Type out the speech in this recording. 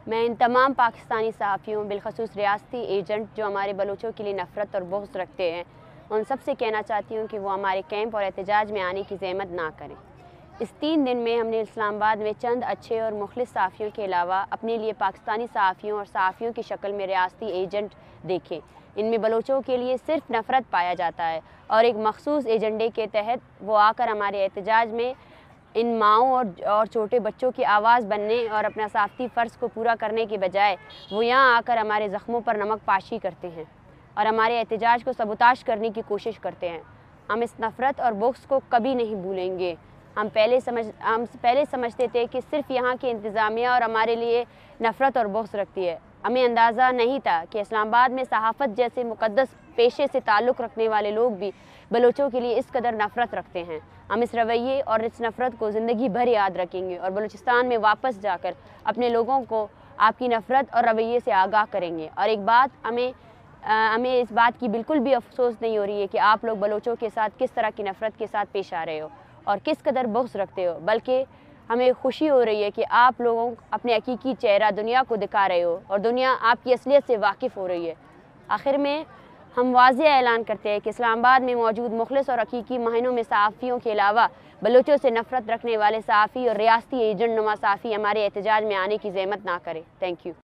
میں ان تمام پاکستانی صحافیوں بالخصوص ریاستی ایجنٹ جو ہمارے بلوچوں کے لیے نفرت اور بغض رکھتے ہیں ان سب سے کہنا چاہتی ہوں کہ وہ ہمارے کیمپ اور احتجاج میں آنے کی زحمت نہ کریں۔ اس 3 دن میں ہم نے اسلام آباد میں چند اچھے اور مخلص صحافیوں کے علاوہ اپنے لیے پاکستانی صحافیوں اور صحافیوں کی شکل میں ریاستی ایجنٹ دیکھے۔ ان میں بلوچوں کے لیے صرف نفرت پایا جاتا ہے اور ایک مخصوص ایجنڈے کے تحت وہ آ کر ہمارے احتجاج میں ان ماؤں اور چھوٹے بچوں کی آواز بننے اور اپنا صحافتی فرض کو پورا کرنے کے بجائے وہ یہاں آ کر ہمارے زخموں پر نمک پاشی کرتے ہیں اور ہمارے احتجاج کو سبوتاش کرنے کی کوشش کرتے ہیں۔ ہم اس نفرت اور بغض کو کبھی نہیں بھولیں گے۔ ہم پہلے سمجھتے تھے کہ صرف یہاں کی انتظامیہ اور ہمارے لیے نفرت اور بغض رکھتی ہے۔ ہمیں اندازہ نہیں تھا کہ اسلام آباد میں صحافت جیسے مقدس پیشے سے تعلق رکھنے والے لوگ بھی بلوچوں کے لیے اس قدر نفرت رکھتے ہیں۔ ہم اس رویے اور اس نفرت کو زندگی بھر یاد رکھیں گے اور بلوچستان میں واپس جا کر اپنے لوگوں کو آپ کی نفرت اور رویے سے آگاہ کریں گے۔ اور ایک بات ہمیں اس بات کی بالکل بھی افسوس نہیں ہو رہی ہے کہ آپ لوگ بلوچوں کے ساتھ کس طرح کی نفرت کے ساتھ پیش آ رہے ہو اور کس قدر بغض رکھتے ہو، بلکہ ہمیں خوشی ہو رہی ہے کہ آپ لوگوں اپنے حقیقی چہرہ دنیا کو دکھا رہے ہو اور دنیا آپ کی اصلیت سے واقف ہو رہی ہے۔ آخر میں ہم واضح اعلان کرتے ہیں کہ اسلام آباد میں موجود مخلص اور حقیقی مہینوں میں صحافیوں کے علاوہ بلوچوں سے نفرت رکھنے والے صحافی اور ریاستی ایجنٹ نما صحافی ہمارے احتجاج میں آنے کی زحمت نہ کریں۔ Thank you.